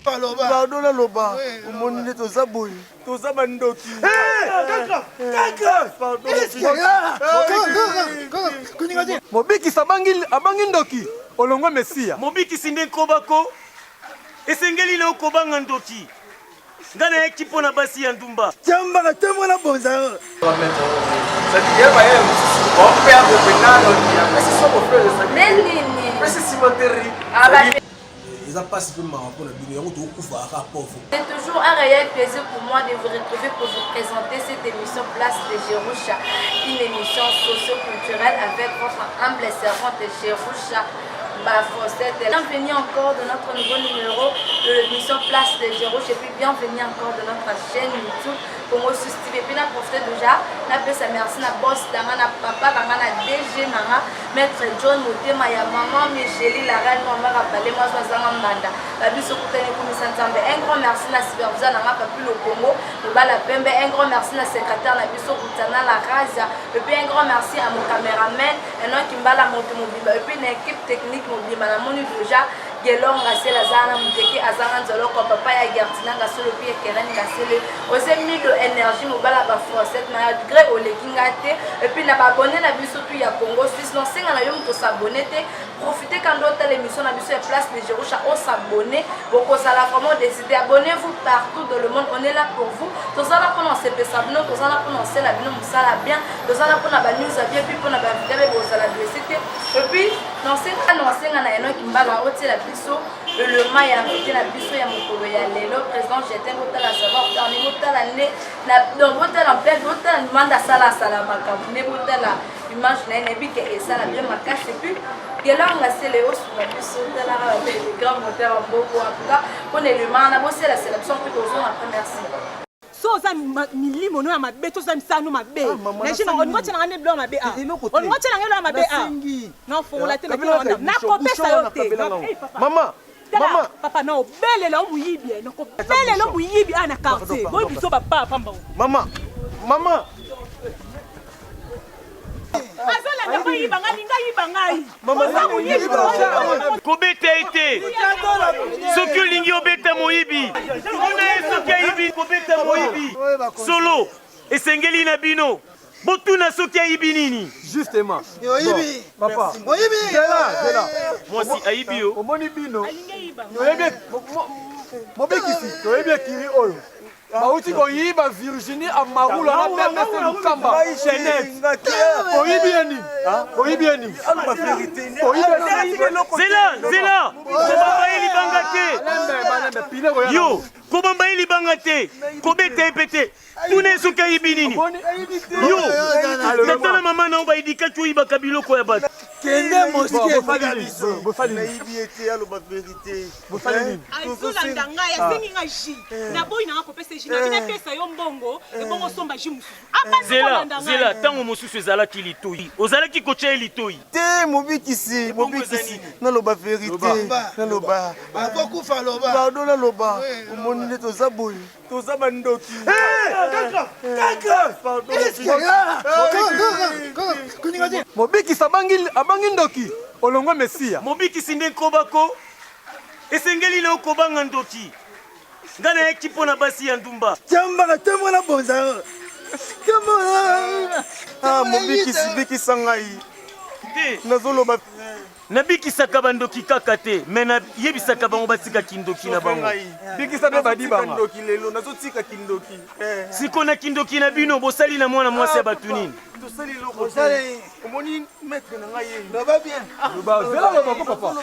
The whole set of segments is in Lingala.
Pardon la loba. Omoni toza boy. Toza bandoki. Mobiki abangi ndoki. Olongo Mesia. Mobiki sinde kobako. Esengeli na okobanga ndoki. Ngana ekipo na basi ya ndumba. Chamba tembo na bonza. C'est toujours un réel plaisir pour moi de vous retrouver pour vous présenter cette émission Place de Jéroucha, une émission socio-culturelle avec votre humble servante Jéroucha Bafosset. Bienvenue encore de notre nouveau numéro de l'émission Place de Jéroucha et puis bienvenue encore de notre chaîne YouTube Congo Sustive. Et puis on a profité déjà, on a fait sa merci à boss, à papa, à DG, maître John Motema, à maman Micheli, la reine, maman Rapalé, moi je suis en Manda. Un grand merci à la supervision de Papi le Congo, un grand merci à la secrétaire de la Razia, et puis un grand merci à mon caméraman, un homme qui m'a la moto mobile, et puis une équipe technique mobile, madame déjà. Gelon ngasela zana muteke azanga nzolo ko papa ya Gertina ngasolo pie keren ngasele ose mis de énergie mobala ba force malgré olekingate et puis na ba abonné na biso tu ya Congo Suisse non senga na yo mto s'abonner te profitez quand d'autres l'émission na biso ya Place de Jéroucha on s'abonner boko sala vraiment décider abonnez-vous partout dans le monde on est là pour vous tous là pour nous se pesabno tous là pour nous c'est la bino musala bien tous là pour na ba news bien puis pour na ba vidéo bo sala diversité et puis non senga na eno kimbala oti la le maïa invité la biso ya mokolo ya lelo président j'étais botala savoir on est botala né dans botala en plein botala demande à sala makambo ne botala image na ne bike et ça la bien makasi et puis gelanga c'est le haut sur la biso tala les grands moteurs en beaucoup en tout cas on est le mana bosser la sélection plus aux zones après merci so za milimo no ya mabe to za misano mabe na jina on ngocha na ne blo mabe a on ngocha na ngelo mabe a na fongola te na ko pesa yo te Mama papa no belela o muyibi no ko belela o muyibi ana quartier boy biso papa pamba Mama azala na boyi bangai Kobeta ite. Soki olingi obeta moyibi. Ona soki ayibi kobeta moyibi. Solo esengeli na bino. Botuna soki ayibi nini? Justement. Oyibi. Papa. Oyibi. Zela. Moi si ayibi yo. Omoni bino. Toyebe mobekisi. Toyebe kiri oyo. Bauti ko yiba Virginie Amarula na pemese Lukamba. Oyibi eni. La vérité. Zela. Kobamba eli bangate. Yo, kobamba eli bangate. Kobeta epete. Tune soki ayibi nini? Yo, tata na mama na oba idika tuiba kabiloko ya batu. Kende mosike bofali. Na yibi ete ya loba vérité. Bofali. azula ndanga ya zingi nga ji na boyi na ko pesa ji na bina pesa yo mbongo e bongo somba ji mususu Zela tango mosusu ezalaki litoi ozalaki kocha litoi te mobikisi na loba vérité na loba akokufa loba pardon la loba omoni toza boy toza bandoki Mobiki abangi ndoki. Olongo Mesia. Mobiki sinde kobako esengeli na okobanga ndoki ngana ekipo na basi ya ndumba chamba tembo na bonza mobikisi bikisa ngai te nazoloba nabikisaka bandoki kaka te me nayebisaka bango batika kindoki na bango Bikisa be badibanga. ndoki lelo nazotika kindoki siko na kindoki na bino bosali na mwana mwasi ya batu nini tosali loko omoni maître na ngai ye Zela papa.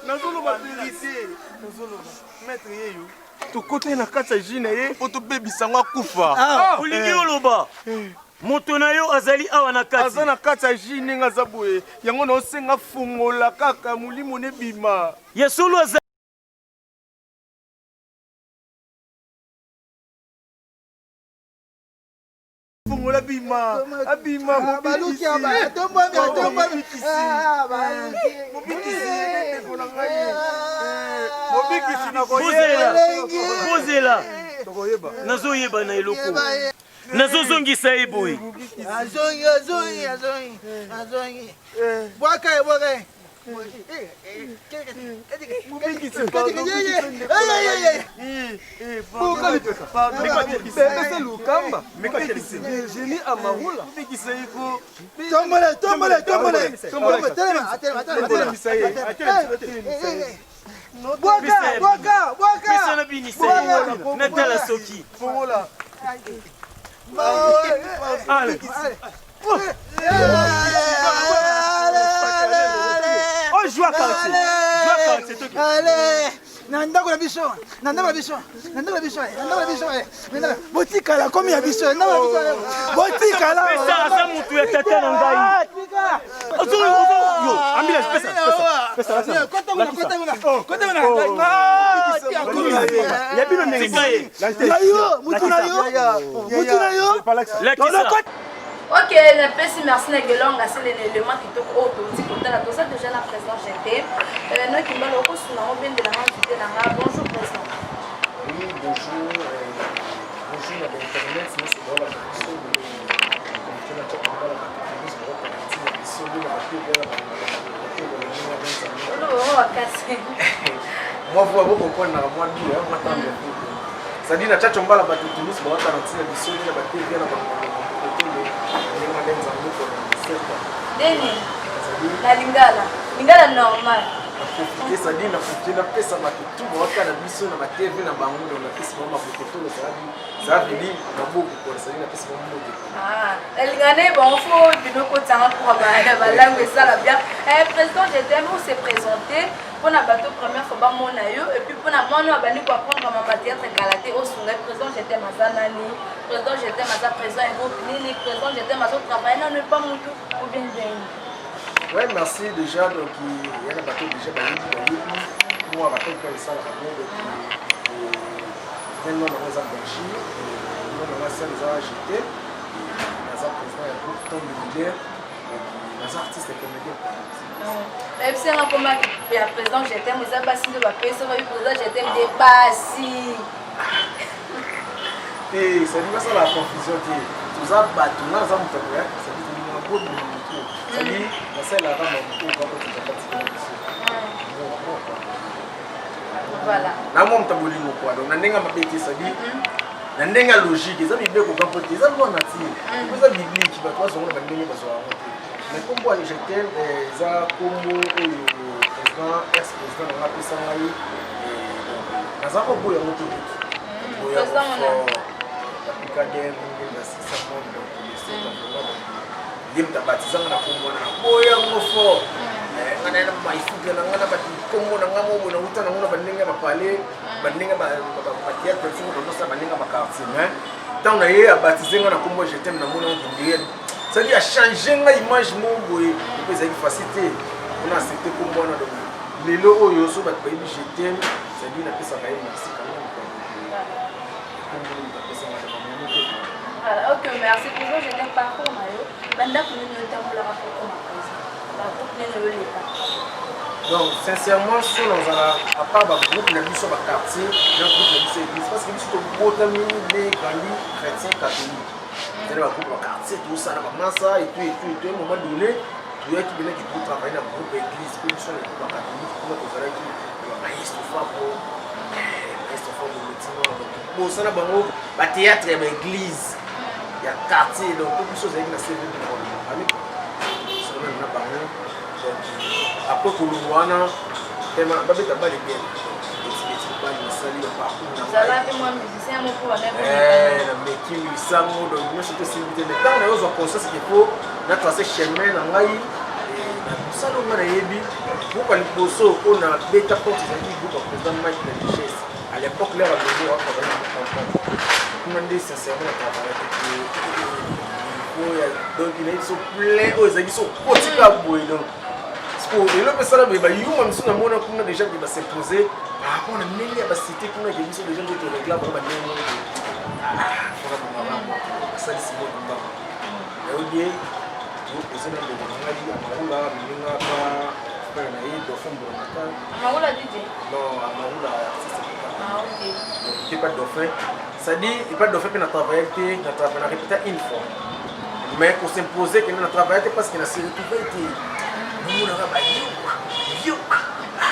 nazoloba vérité nazoloba maître yeyo tokote na kati ya ji na ye po tobebisango akufa olingi oloba moto na yo azali awa na kati aza na kati ya ji ndenge aza boye yango naosenga fungola kaka molimo nebima ya solo azali fungola bima abima mobikisi bozela nazoyeba na eloko nazozongisa ye boye Bébé Lukamba. Virginie Amarula. Natala Soki. Allez. Oh, joue à quartier. Allez, nandako la biso. Botika la komi ya biso. Botika la. Pesa asa mutu ya tata na ngai. Ozo. Ambila pesa. Kota muna. Ya bino ndenge. Mutu na yo. Ok, merci Nagelonga, c'est l'élément qui toque autour du côté là. Tout ça déjà la président j'étais. Nous qui m'ont le coup sur la bien de la invité là. Bonjour président. Oui, bonjour. Bonjour à l'internet, c'est dans la commission de moi vous avez compris na moi dit hein matamba ça dit na chacho mbala batu tunis ba wata na tina bisoni na batu bien na ba Deni, la lingala normal. Ça dit na futina pesa batu ba wata na bisoni na ba TV na bango na pesa mama photo ça veut dire na beaucoup pour ça dit na pesa mama moto. Ah, la lingane bon faut binoko tanga pour ba langue ça la bien. Président j'étais où s'est présenté pour na bateau première fois ba mona yo et puis pour na mona ba ni ko apprendre ma théâtre kalaté au sunga président j'étais mazanani président j'étais maza président et groupe ni président j'étais mazo travail non pas mon tout ou bien bien. Ouais, merci déjà donc il y a un bateau déjà moi rappelle que ça la bien donc maintenant dans les Belgique nous on a ça les acheté les président et groupe comme leader les artistes et comédiens. Même si on comment le président j'étais mais ça pas si de papier ça va le président j'étais des passi. Et ça dit ça la confusion qui tout ça bateau là ça me fait ça dit un peu de tout. Ça dit c'est la rame au quand tu vas partir voilà. Na moi mtabuli quoi donc na ndenga mabeti ça dit na ndenga logique ça bible ko kampote ça bon nature. Ça biblique ba toi zongo na ndenge ba zo mais comme moi j'étais za kombo président ex-président de la PSAI et na za ko boya moto président la picadère na sisa monde donc il est baptisé na kombo na boya ngofo ngana na maifuga na ngana ba kombo na ngamo bona uta na ngona bandenge ba pale bandenge ba tiya personne ko nosa bandenge ba quartier mais tant na ye baptisé na kombo j'étais na mona ndiriel. Ça dit à changer l'image mon boy parce que facilité on a accepté comme moi donc les lots yo so ba baby je t'aime ça dit na pesa ba merci quand même voilà OK merci pour vous j'étais parcours mayo banda ko ni tambola ko ko ba ko ni le pas donc sincèrement sur nos à part ba groupe na biso ba quartier le groupe na biso église parce que biso to botami les grands chrétiens catholiques. C'est un groupe quartier tout ça na massa et tout à un moment donné tu es qui venait du groupe travailler dans le groupe église puis sur le groupe catholique pour que ça qui maestro fabo bon ça na bango ba théâtre et église il y a quartier donc tout chose avec la CV de famille ça na bango donc après pour le wana tellement ba beta ba les bien na meki misango donc moi c'était simple mais quand on a conscience qu'il faut na tracer chemin na ngai na salo ngana yebi pour liboso on a beta porte za groupe président Mike de richesse à l'époque là on a demandé sincèrement à travailler donc il est so plein aux amis so kotika boy donc pour le personne ba yuma msuna mona kuna déjà qui va s'imposer par rapport à nini ya cité kuna qui sont déjà qui réglent pour ba nini ça c'est bon ba et bien vous posez dans le ngali amarula minga pa na hiyo fombo na amarula DJ non amarula OK qui pas dauphin ça dit il pas dauphin na travailler na répéter une fois mais pour s'imposer que na travailler parce que na série tout été nous on a ba yo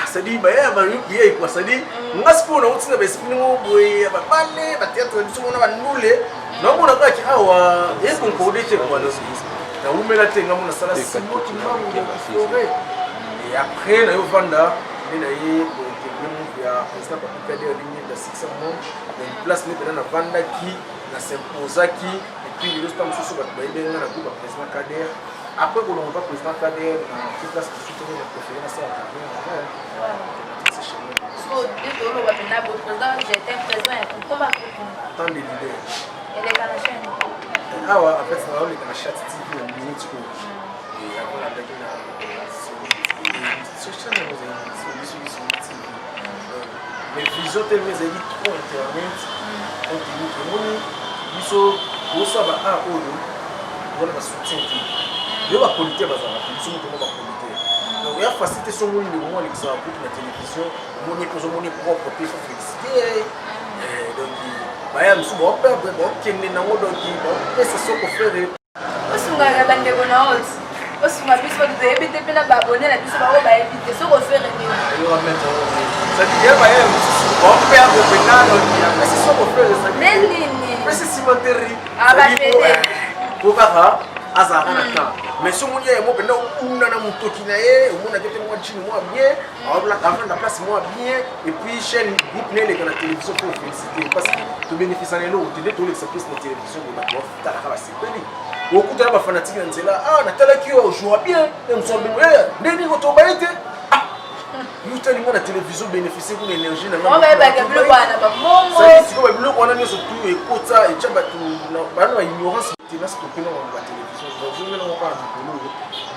c'est-à-dire bah ya ba yuki quoi c'est-à-dire ngasipo na utina ba esprit ngo boye ba bale ba théâtre biso mona ba nule na mona ka ki awa e concorde te quoi na umela te nga mona sala simo ki mamu et après na yo vanda na ye ya président Papi Kader ligne de 600 membres une place mais na vanda qui na s'imposa qui et puis le temps sous ba ba na groupe président Kader après qu'on va président Kader qui place qui soutenir le préféré na ça so dès le président j'étais présent et comment tant de leaders et les canadiens ah ouais en fait ça va les canadiens TV en minute et après la date na social mais vision tellement zeli trop internet on dit que moni biso bosa ba a oyo on va soutien yo ba politique bazala biso mo ba politique donc ya facilité son moni le moment l'exemple na télévision moni pour moni propre pour féliciter donc ba ya msu ba perdre ba kenne na ngo donc ba pesa soko faire osunga ga bande bona ot osunga biso de ebite pena ba abonner na biso ba o ba ebite soko faire ni yo remettre ça dit ba ya on perd le pénal mais c'est soko faire ça mais c'est cimenterie pour papa azara na temps mais ce monde est mo penda una na mutoki na ye umuna tete mo chini mo bien awla avant la place mo bien et puis chaîne groupe né les la télévision pour féliciter parce que tu bénéficies en l'eau tu dis tous les services de télévision de la bof ta la c'est peli beaucoup de fanatiques en cela ah na tala qui joue bien et me semble neni ko to baite nous tellement la télévision bénéficier de l'énergie na on va ba kabilo bana ba mongo ça c'est comme le on a surtout et kota et tchamba tout ba na ignorance tu vas stopper dans la télévision donc je ne vais pas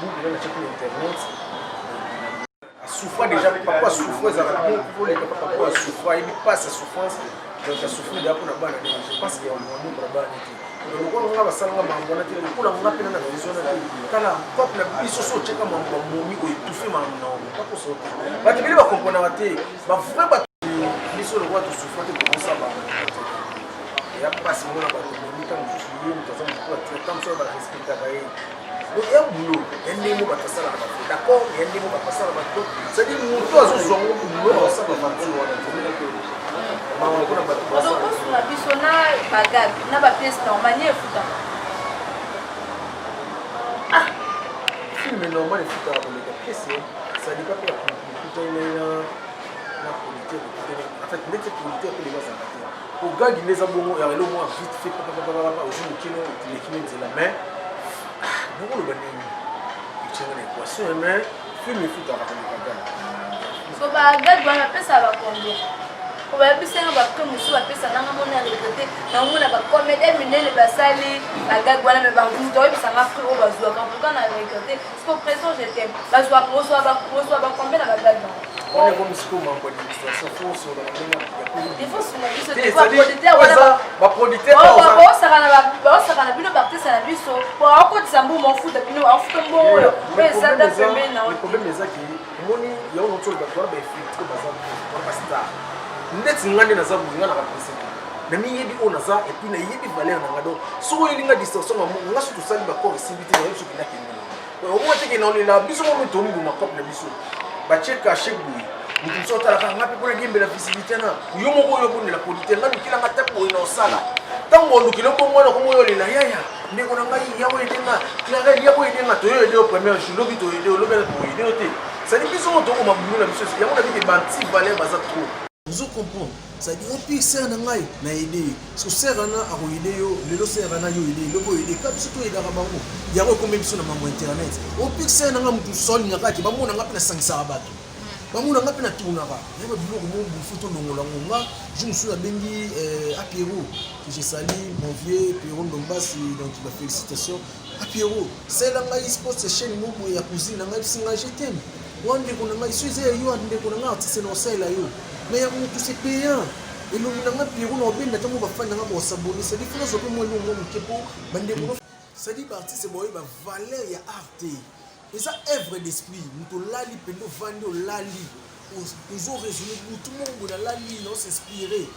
vous de la chaîne internet souffrir déjà papa souffrir ça va pour les papa souffrir il passe souffrance donc ça souffrir d'ailleurs pour la bana je pense qu'il y a un moment pour la bana donc on va basanga mambo na tele kula ngapena na vision na kala pop na biso so cheka mambo momi ko étouffer mambo na pas pour sauter ba tibili ba comprendre raté ba vrai ba biso le roi de souffrir de ça ba ya passe mon na ba momi quand je suis une personne pour traitement sur ba respecter ba donc il y a un boulot un démo ba passer la ba d'accord il y a un démo ba passer la ba ça dit mon toi zo zongo boulot ça ba partir odoko suna biso na bagag na bapiese normal nie efuta film normal efuta koleka piese ça dit pas que efuta na politique en fait ndete politique ko leba zanga te ko gagi leza bongo ya lelo mo vite fait papa ozu kino lekino nzela mais bongo lo bani kitchenga na équation mais film efuta koleka gagi so bagag bana pesa ba combien on va plus ça va comme monsieur va pesa na ngamo na regretter na ngona ba comédie minele basali bagag wana me ba ngudoi bisa ngafri o bazwa quand on a regretté parce que présent j'étais bazwa ba combien na bagag on est comme si comme en administration force dans la même il faut se mettre des producteurs wala ba producteur ba saka na bino bartiste na biso pour akotisa mbu mo futa bino afuta mbo oyo mais ça da pembe na le problème est que moni ya on tolo ba ba filtre ba star ndeti ngande na za buzinga na representer na mi yebi ona za et puis na yebi valeur na ngado so yelinga distorsion nga sutu sali ba corps civité na yebi sokina kenni o mo teke na olela biso mo to mbu na cop na biso ba cheka chebu mutu sota la kanga pe pona gembe la visibilité na yo moko yo boni la polité nga lukila nga tapo ina osala tango lukilo ko mwana ko moyo lela yaya ndeko na ngai ya ko edenga kila ya ko edenga to yo ede au premier jour lobi to ede lobi to ede ote ça dit biso mo to ko mabulu na biso ya mona bi banti valeur baza trop vous comprenez ça dit au pire c'est un ngai na idée so serana a idée yo lelo serana yo idée loko idée ka biso to eda ka bango ya ko kombe biso na mambo internet au pire c'est un nga mutu sol ngaka ki bamona ngapi na sangisa bato bamona ngapi na tunaka ya ba biloko mo bu photo ndongola ngonga je me suis abengi à Pierrot que j'ai sali mon vieux Pierrot Ndombasi donc la félicitation à Pierrot c'est la ngai sport chaîne mo ya cousine ngai singa je t'aime wande ko ngai suize yo ande ko ngai artiste no sala yo mais ya mutu c'est payant et le monde a Pierrot no benda tango ba fana ngabo saboni c'est dit philosophe mo lo mo kepo bande ko c'est dit artiste c'est boy ba valeur ya arte et ça œuvre d'esprit mutu lali pendo vando lali ils ont raisonné tout le monde la lali non s'inspirer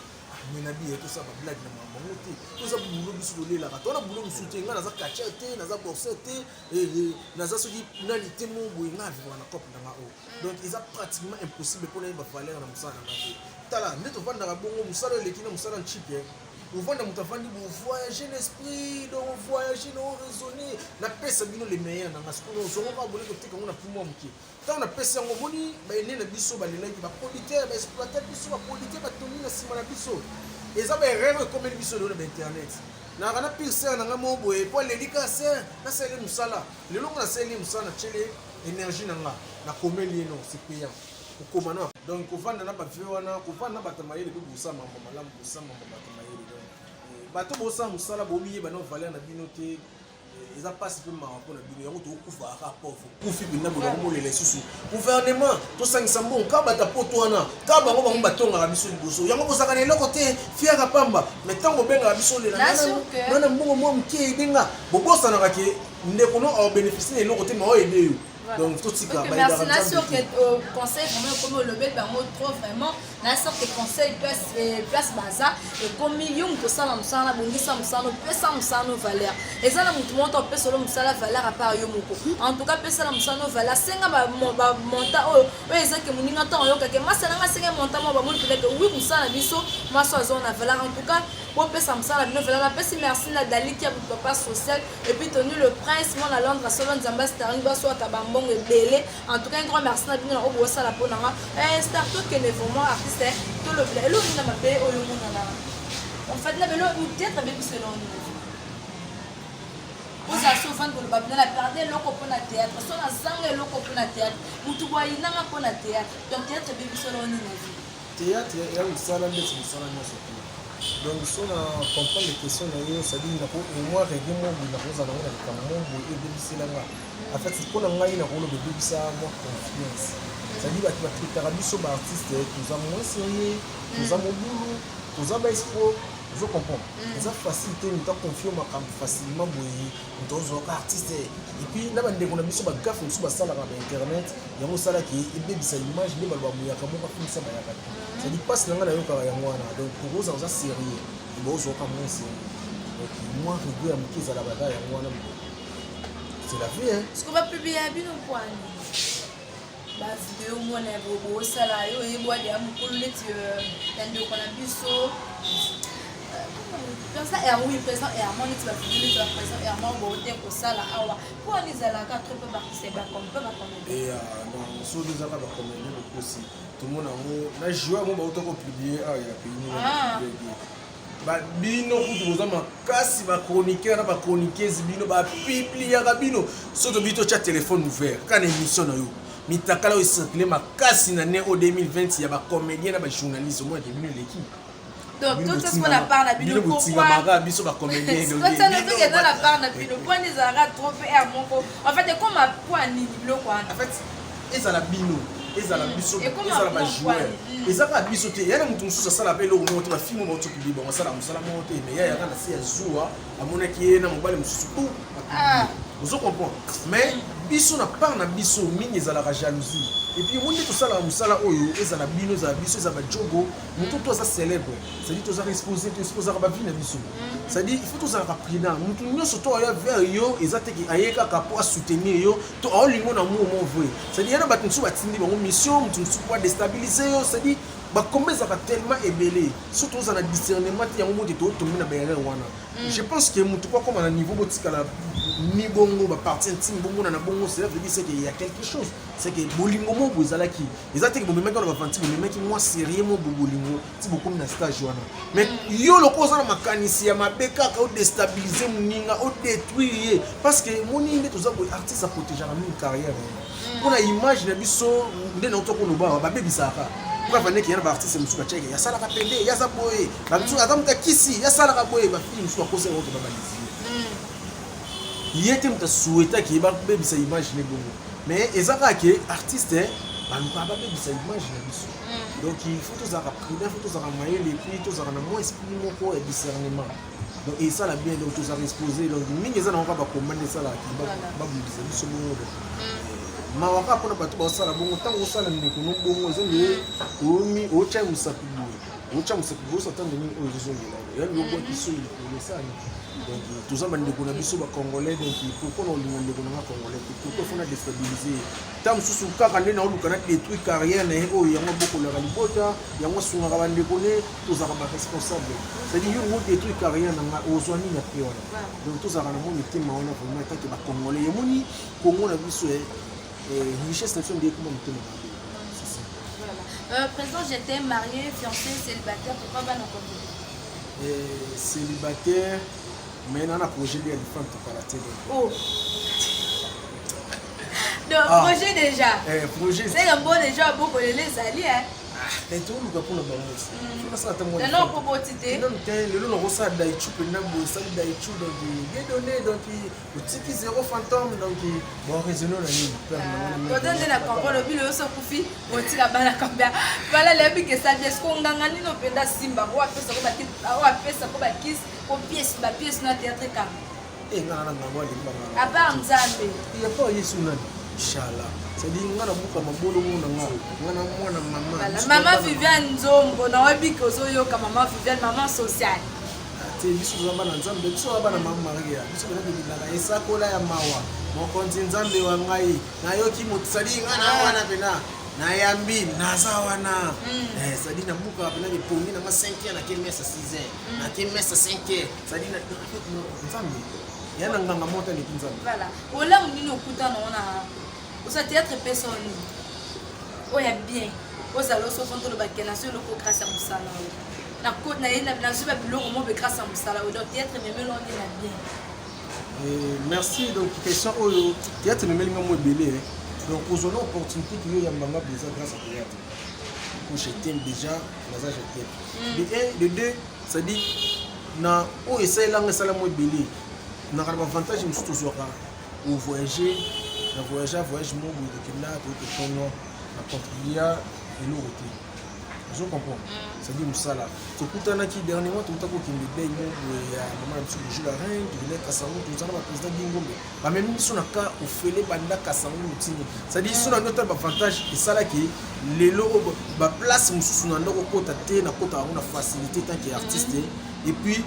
menabi tout ça ba blague na mambo te tout ça boulot biso lolela ka tona boulot musuté nga naza kacha te naza bourse te et naza soki nani te mo boy nga vivre na cop na o donc ils a pratiquement impossible pour les ba valeur na musala na te tala neto vanda ka bongo musala le kina musala chip vous voyez mon enfant dit vous voyagez l'esprit donc vous voyagez non raisonner na pesa bino les meilleurs na parce que nous sommes pas bonné côté comme on a pour moi muki tant na pesa ngo boni ba ene na biso ba lela ba politaire ba exploiter biso ba politaire ba toni na sima na biso eza ba erreur comme biso na internet na kana pisa na ngamo boye pour les likase na sele musala le longo na sele musala chele énergie na nga na komeli non c'est payant ukomana donc kuvanda na ba viwana kuvanda ba tamayele ko busama malamu busama ba tamayele bato bosa musala bobiye bana valeur na bino te eza passe pe marako na bino yango to kufa ka pauvre kufi bina bola ko molela susu gouvernement to sangisa mbon ka bata poto wana ka bango bango batonga biso liboso yango bosaka na eloko te fiaka pamba mais tango benga biso lela nana mbongo mo mke benga bobosa na kake ndeko no au bénéficier na eloko te ma o ebeyo. Donc tout ce qui est merci na sûr que conseil vraiment comme le bet bango trop vraiment na sûr que conseil place baza et comme yong ko sala musala bongisa musala pesa musala valeur ezala mutu monta pesa lo musala valeur à part yo moko en tout cas pesa la musala valeur senga ba monta o ezake muninga temps yo kake masala nga senga monta mo ba mo peut-être oui musala biso maso azona valeur en tout cas on pesa musala bino valeur pesa merci na dali qui a papa social et puis tenu le prince mon à Londres solo nzamba staring baso akabambo belé en tout cas un grand merci na bino au bossa la ponanga startup que ne vraiment artiste tout le blé lo na mabe o yo mona en fait la belo ou théâtre avec selon nous vous avez souvent de babna la perdre loko pona théâtre so na zanga loko pona théâtre mutu boy na pona théâtre donc théâtre avec selon nous théâtre ya usala ndetse musala nyoso donc so na comprendre les questions na yo ça dit na ko moi régler mo na ko za na ngona ka mo bo e debisela nga en fait c'est pour ngai na ko lo debisa mo confiance ça dit ba tara biso ba artiste tous a moins sérieux tous a mo boulot tous a ba expo je comprends ça facilité nous ta confiance ma facilement boye ndozo ka artiste et puis na ba ndeko na biso ba gafu biso ba sala ba internet ya mo sala ki e debisa image ne ba ba mu ya ka mo ka finisa ba ya ka ça dit passe na nga na yo ka ya mwana donc pour ça sérieux bozo ka moins sérieux donc moi rigueur mo ki za la bataille ya mwana c'est la vie hein ce qu'on va publier à bino poani ba vidéo mo na bobo sala yo e boa de amukulu leti tande ko na biso comme ça et oui présent et amoni tu vas filmer tu vas présent et amon bote ko sala awa pour les ala ka trop pas participer comme pas comme et non so déjà pas comme le aussi tout le monde na jouer mo ba auto ko publier ah ya pays ba bino kutu bozama kasi ba chroniqueur na ba chroniqueuse bino ba publier ya bino soto bito cha téléphone ouvert quand émission na yo mitakala o circuler makasi na ne au 2020 ya ba comédien na ba journaliste moi de bino l'équipe donc tout ce qu'on a parlé na bino pourquoi biso ba comédien donc ça ne peut dans la part na bino point des arrêts trop faire mon en fait comme à point ni bino quoi en fait ezala bino ezala biso ezala ba joueur ezaka biso te yana mutu mususu sala pe lo moto ba film mo to publier bon sala musala mo te mais ya kana si azua amona ki na mobile mususu tout vous comprenez mais biso na part na biso mingi ezala ka jalousie et puis on dit tout ça la musala oyo ezala bino za biso ezala jogo mutu to za célèbre ça dit to za exposer ba vie na biso ça dit il faut to za ka prudent mutu nyoso to ya vers yo ezate ki ayeka ka pour soutenir yo to a lingo na mo vrai ça dit yana bat nsu batindi bango mission mutu nsu pour déstabiliser yo ça dit ba combien ça va tellement ébélé surtout ça na discernement ya mo to tombi na ba wana je pense que mutu quoi comme à niveau botika la ni bongo ba partie intime bongo na bongo c'est veut dire c'est qu'il y a quelque chose c'est que bolingo mo bozala ki ezate ki bo memeka na ba fanti bo memeki moi sérieux mo bolingo ti beaucoup na stage wana mais yo loko za na makanisi ya mabeka ka o déstabiliser muninga o détruire parce que moni nde toza bo artiste a protéger la même carrière pour la image na biso nde na otoko no ba ba bebisaka pour venir qu'il y a un artiste musuka cheke ya sala ka pende ya za boye ba musuka atamka kisi ya sala ka boye ba fi musuka ko se auto ba balizi yete mta souhaita ki ba bebisa image ne bongo mais ezaka ke artiste ba luka ba bebisa image na biso donc il faut tous avoir prudent il faut tous avoir moyen les prix tous avoir moins esprit moko et discernement donc et ça la bien donc tous avoir exposé donc mingi za na ba commander ça la ki ba bebisa biso bongo mawaka pona bato ba sala bongo tango sala ndeko no bongo ezali omi o chai musapi ocha musekubosa tande ni oyozongela yani yobwa kiso ile kolesani donc tous aba ndeko na biso ba congolais donc pourquoi on linga ndeko na congolais pourquoi faut na déstabiliser tam susu kaka ndena oluka na détruire carrière na o yango boko la libota yango sunga ba ndeko ne tous aba responsable c'est dire yo détruire carrière na ozwani na pe wana donc tous aba na mo mitima wana vraiment tant que ba congolais yemoni Congo na biso richesse nation de comment mitima. Président, j'étais marié, fiancé, célibataire, pourquoi pas non célibataire, mais on a un projet de différents préparatifs. Oh! Donc, projet déjà. Projet. C'est un bon déjà, beaucoup de les alliés. Et tout le monde pour le balance. Non, pour beauté. Non, le long on ça d'Aïchou, le nom de ça d'Aïchou, donc il est donné, donc le petit zéro fantôme, donc bon raisonnons la ligne. Quand on est là, quand on le but le sokufi, on tire la balle combien. Voilà les bigs que ça dit ce qu'on gagne ni no penda simba, on a fait ça comme kiss, on pièce, la pièce na théâtre comme. Eh non non non, à part Nzambe. Il y a pas Yesu nan. Inshallah. C'est-à-dire ngana buka mabolo mona ngana mwana mama. Maman Viviane Nzombo na webi kozo yo ka maman Viviane maman sociale. Te biso zamba na Nzambe biso aba na mama Maria. Biso na bilala esakola ya mawa. Mokonzi Nzambe wa ngai na yo ki motsali ngana wana pena. Na yambi naza wana. C'est-à-dire na buka pena de pongi na 5h na kemesa 6h. Na kemesa 5h. C'est-à-dire na Nzambe. Yana nganga mota ni Nzambe. Voilà. Ola munini okuta na ona. Osa théâtre personne. Oya bien. Osa loso fonto lo bakena sur le grâce à Moussala. Na côte na yena na suba biloko mo be grâce à Moussala. Donc théâtre même lo on est bien. Merci donc question oyo théâtre même ngo belé. Donc aux opportunités qui yo yambanga déjà grâce à théâtre. Pour je t'aime déjà, naza je t'aime. De un, de deux, ça dit na o essaye langue sala mo belé. Na ka avantage musutu zoka ou voyager. Na voyage mon bout de kina to tono na contribuer et nous route. Je comprends. Ça dit musala. To kutana ki dernièrement to utako ki mbei mo ya mama biso bouger la reine, to venir kasango to zana ba président Dingombe. Ba même biso na ka ofele banda kasango mutini. Ça dit so na notre avantage et ça là qui lelo ba place mususu na ndoko kota te na kota na facilité tant que artiste et puis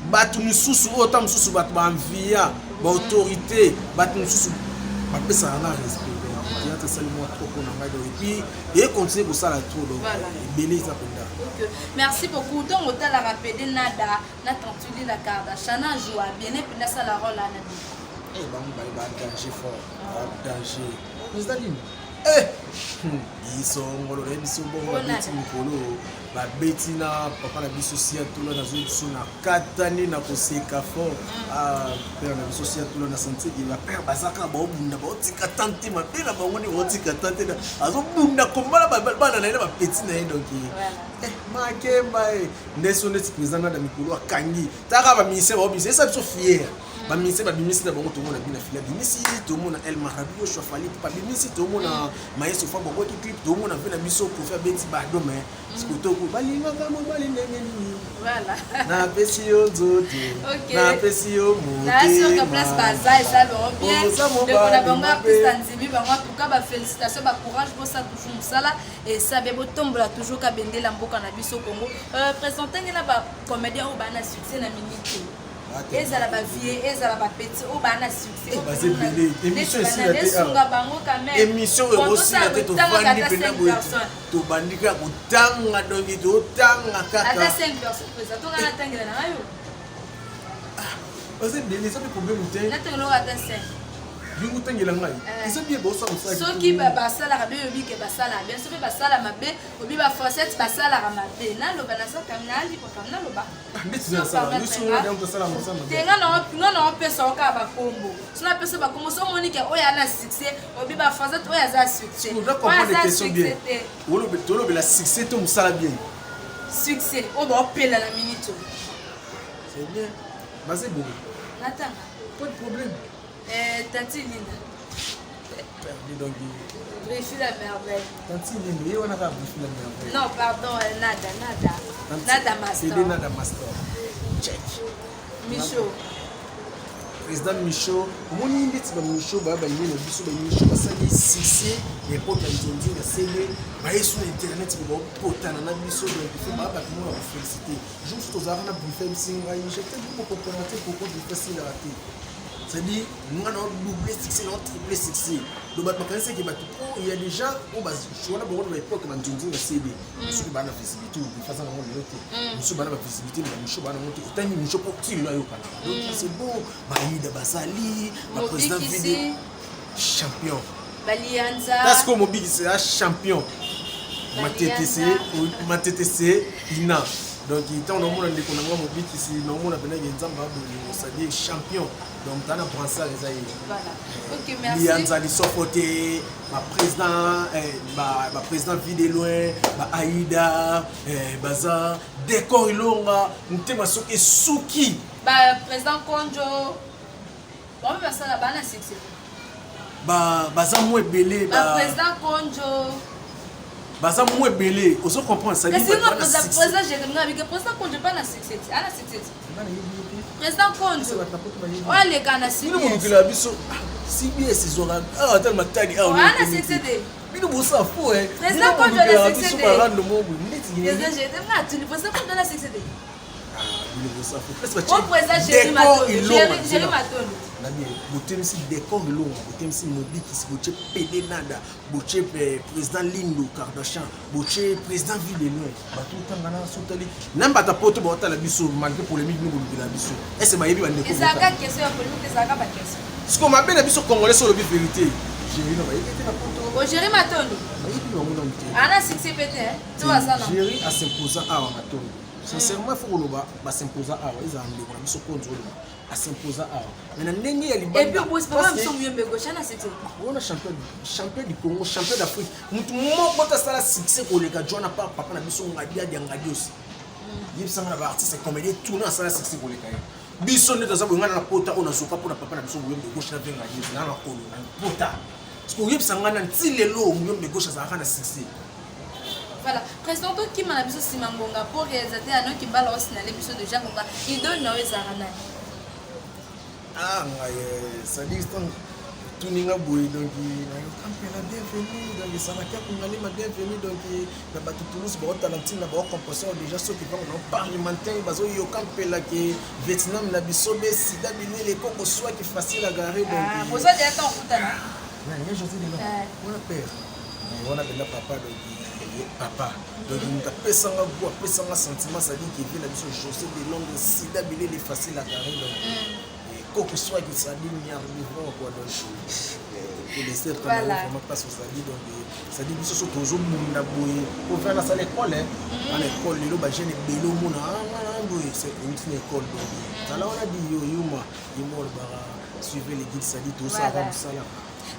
batu mususu autant mususu batu ba envia ba autorité batu mususu après ça on a respect théâtre seulement trop qu'on a et puis et continuer pour ça la tour donc belé ça pendant. Merci beaucoup. Donc on t'a la rappelé nada na tantuli la carte chana joie bien et puis ça la rôle là na eh ba danger fort danger nous d'alim ils ngolo na biso bongo beti mikolo ba beti na papa na biso sia tulo na zo biso na katani na koseka fort père na biso sia tulo na santé de la père bazaka ba obunda ba otika tante ma pe na bango ni otika tante na azo bunda kombala ba bana na ba petit na donc makemba ndeso neti président na mikolo akangi taka ba ministère ba obise ça biso fier ba ministère ba bimisi na bango to mona bina fila bimisi to mona El Marabi o chofali pa bimisi to mona maïs fa bongo ki clip to mona vena biso pour faire beti ba do mais ce to ko balinga kama balinga ni voilà na pesi yo zote na pesi yo mo na sur que place baza et ça va bien de on a bongo artiste nzibi bango en tout cas ba félicitations ba courage pour ça toujours musala et ça be botombola toujours ka bendela mboka na biso Congo présenter na ba comédien o bana succès na minute. Ezala ba vie, ezala ba petit, o bana succès. Basé belé, émission ici la télé. Émission aussi la télé to vandi pena boy. To bandi ka kutanga dongi to tanga kaka. Ata 5 personnes présentes, on a tangela na yo. Basé belé, ça peut problème ou na tangelo ata 5. Bingu tangela ngai. Ils sont bien bossa ça. Ceux qui ba basala rabe obi ke basala bien, ceux qui basala mabe, obi ba forcette basala ramabe. Na lo bana sa kamna ali ko kamna lo ba. Ndetsi ça, yo sur na donc ça la mosamba. Tenga na pesa ka ba kombo. Sina pesa ba kombo so monique oya na succès, obi ba forcette oya za succès. On doit comprendre les questions bien. Tolo be la succès to musala bien. Succès, o ba opela na minute. C'est bien. Basé bien. Natanga. Pas de problème. Tati Linda. Perdu donc. Briefly la merveille. Tati Linda, on a pas briefly la merveille. Non, pardon, Nada Master. C'est Nada Master. Check. Michaud. président Michaud omoni ndeti ba Michaud ba yini na biso ba Michaud basali succès et pour la nzondi na sele ba yesu na internet ba potana na biso donc il faut ba mo la féliciter juste aux arna briefé singa j'étais beaucoup commenter pourquoi du facile à rater c'est-à-dire nous on a doublé succès non triplé succès donc ba quand c'est que ba il y a déjà on base je na bon l'époque na nzondi na sele sur ba na visibilité de façon on le sur ba na visibilité na Michaud ba na monter tani Michaud pour qu'il là yo kana donc c'est bon ba Ida Basali ba président vidéo champion Balianza parce que Mobiki c'est un champion ma TTC ina donc il temps on a dit qu'on a Mobiki c'est normalement on a besoin d'exemple c'est champion donc dans la brassard les aïe voilà OK merci Lianza li sofoté ma président vide loin ba Aïda baza décor ilonga ntema soki suki ba président Konjo bon mais ça là bana succès baza mo ebele ba président Konjo baza mo ebele ozo comprendre ça dit ba président j'ai avec président Konjo pas na succès ana succès président Konjo wale kana sini mo kila biso CBS izora attends matadi ana succès bino bosa fo président Konjo na succès barando mo ndeti ni j'ai été là tu président Konjo na succès bino bosa fo président Jérémy Matondo na bien botem si décor long botem si Mobiki si boche PD nada boche président Lindo Kardashian boche président Villeneuve bato tangana sotali namba ta poto ba la biso malgré polémique nous la biso est-ce ba yebi ba ndeko ça ka question polémique ça ka ba question ce qu'on m'appelle la biso congolais sur le vérité Jérémy na ba yebi na poto Jérémy Matondo ba yebi na ngona nté ana succès pété tu vois ça non Jérémy a s'imposant à Matondo sincèrement il faut que loba ba s'imposant à ils ont ndeko na biso konzo à s'imposer à mais ndenge ya libanda et puis vous pas me sommes yembe gauche na c'était on a champion du Congo champion d'Afrique mutu moko ta sala succès ko leka John pa papa na biso ngadia dia ngadios yebisa na ba artiste comédien tout na sala succès ko leka biso ne taza bongana na pota on a soka pour na papa na biso yembe gauche na venga ngadios na na kolo na pota parce que yebisa ngana ntilelo yembe gauche za kana succès. Voilà, président qui m'a biso Simangonga pour réaliser un an qui balance na l'épisode de Jean Gonga il donne na wezarana. Ah, ça dit tout ninga boy donc la bienvenue donc ça va faire qu'on allait ma bienvenue donc la batu Toulouse ba Talentine na ba composition déjà ceux qui vont en parlementaire bazo yo campela que Vietnam na bisobe sida bini les Congo soit qui facile à garer donc vous êtes déjà en foutana non mais José de on a père on a déjà papa donc papa donc nous apesanga go apesanga sentiment ça dit que la biso José de longue sida bini les facile à garer donc que soit qui ça dit n'y a rien quoi donc pour les certes vraiment pas sur ça dit donc ça dit biso toujours munda boye pour faire la salle école à l'école le ba jeune belo mona boye c'est une école donc ça là on a dit yo yuma yimo ba suivre les guides ça dit tout ça va ça là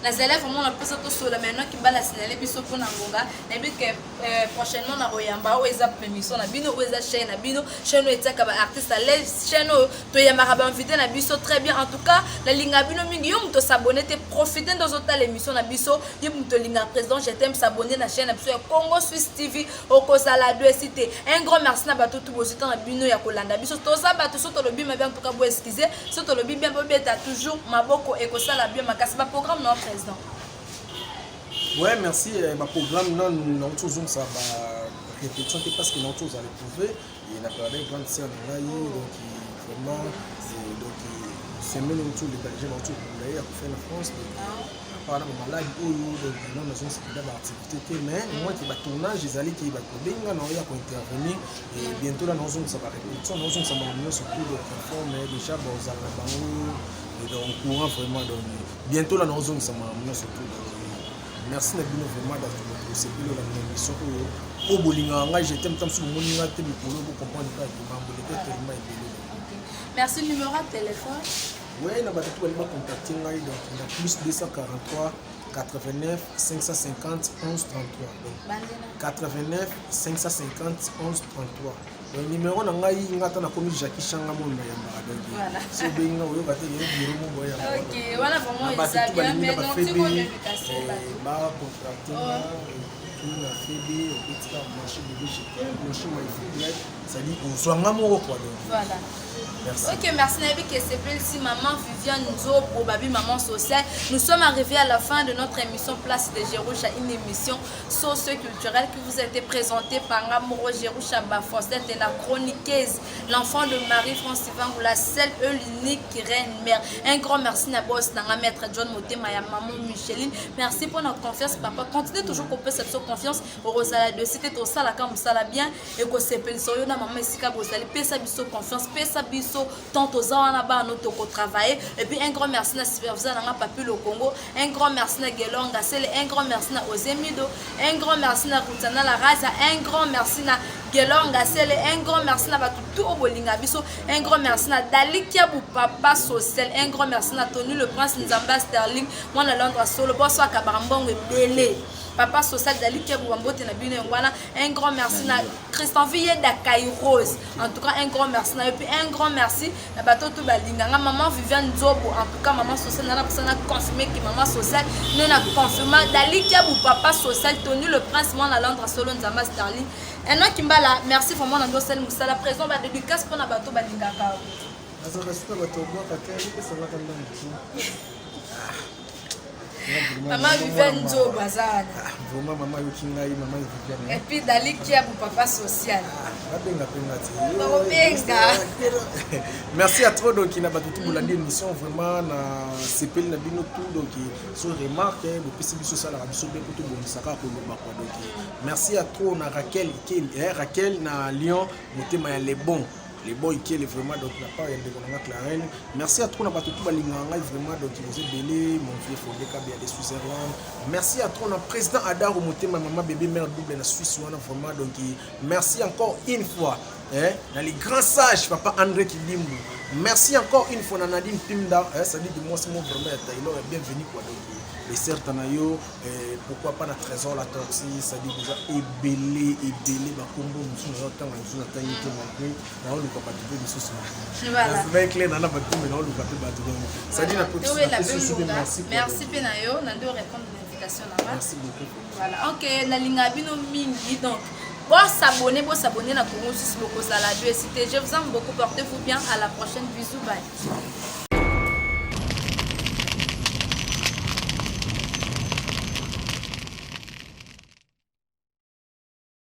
les élèves vraiment on peut surtout sur la maintenant qui bala signaler biso pour Ngonga et puis que prochainement na Royamba ou eza permission na bino ou eza chaîne na bino chaîne etaka ba artiste à l'aise chaîne to yamara ba invité na biso très bien en tout cas la linga bino mingi yo mto s'abonner te profiter dans autre l'émission na biso yo mto linga président je t'aime s'abonner na chaîne na biso Congo Suisse TV au Kosala 2 cité un grand merci na bato tout bosito na bino ya kolanda biso to ça bato soto le bien en tout cas vous excuser soto le bien beta toujours maboko et Kosala bien makasi ba programme non président. Ouais, merci. Ma programme, non, toujours ça va répétition parce que non, tous à retrouver. Il y a pas de grande scène là, donc vraiment, donc c'est même autour de l'étranger, autour de l'air pour faire la France. Par exemple, malade, donc non, nous sommes d'abord activité, mais moi qui va tournage, les alliés qui va coller, non, il y a pour intervenir et bientôt là, nous sommes ça va répétition, nous sommes ça va venir surtout de conforme déjà bon ça va donc courant vraiment donc bientôt là, nous sommes ça va venir surtout. Merci Nabino vraiment d'avoir c'est plus la émission au bolinga nga je t'aime tant sur mon ninga te mikolo pour comprendre pas que mambo le tellement ébélé. Merci numéro de téléphone. Ouais na battu ba contacter ngai donc il a plus 243 89 550 11 33 donc 89 550 11 33 le numéro na ngai ngata na komi Jackie Changa mon ya donc c'est bien nga oyo baté le bureau mon boya. OK voilà vraiment ça bien mais donc tu connais ba contracting na FD au petit marché de chez marché moi il faut ça dit on soit ngamo quoi donc voilà Merci. Ok, merci Nabi qui s'appelle si maman Viviane Nzobo, Babi Maman Sociale. Nous sommes arrivés à la fin de notre émission Place de Jéroucha, une émission socio-culturelle qui vous a été présentée par Amoro Jéroucha Bafosette et la chroniqueuse, l'enfant de Marie-France Ivangou, la seule et l'unique qui règne mère. Un grand merci à boss, à maître John Motema et à maman Micheline. Merci pour notre confiance, papa. Continuez toujours qu'on peut cette confiance au Rosala de cité au Sala quand vous salez bien et que c'est pensé na maman Sika Bosali, pesa biso confiance, pesa biso tant aux ans en bas notre travail. Et puis un grand merci à superviseur dans Papi le Congo, un grand merci à Gelonga, un grand merci à Ozemido, un grand merci à Routana la Raza, un grand merci à Gelonga, un grand merci à tout au Bolinga Biso, un grand merci à Dalikia ou Papa Social, un grand merci à Tony le Prince Nzamba Sterling, moi à Londres solo, bosso à Kabarambon et Belé. Papa Social Dalikia Bouambote Nabine Ngwana, un grand merci à Christian Villet d'Akaï Rose. En tout cas, un grand merci. Et puis un grand merci à Bato Balinga. Maman Viviane Zobo. En tout cas, maman Social n'a pas confirmé que maman Social nous a confirmé. Dalikia ou Papa Social, Tony le Prince, moi à Londres solo Nzamba Sterling. Et non, Kimbala, merci pour moi dans le Moussa. La présence de dédicace pour Bato Balinga. Maman Viviane Nzobo Bazana. Vraiment maman yokingai maman Viviane. Et puis Dalikia pour Papa Social. Merci à toi donc il a battu pour l'émission vraiment na CPL na bino tout donc sur remarque depuis ce social la radio pour tout bon saka pour le bakwa donc merci à toi na Raquel na Lyon motema ya les bons. Les boys qui est vraiment donc la part de Clarel. Merci à toi, tout vraiment donc vous êtes belé, mon vieux Fondé Kabia de Switzerland. Merci à toi, président Adar Omoté, ma maman bébé mère double la Suisse vraiment donc merci encore une fois. Dans les grands sages, papa André Kilimbu. Merci encore une fois, Nadine Pimda. Ça dit de moi, c'est mon vraiment Taylor est bienvenu quoi donc. Les certes pourquoi pas notre trésor la torsi ça dit déjà ébélé bah combo nous attend nous attend tout manqué on le pas du tout ce voilà c'est clair dans la bateau mais on le pas battre ça dit la petite merci Penayo na deux répondre à l'invitation là merci beaucoup voilà OK na linga bino mingi donc bon s'abonner na Congo Suisse beaucoup ça la je vous aime beaucoup portez-vous bien à la prochaine bisous bye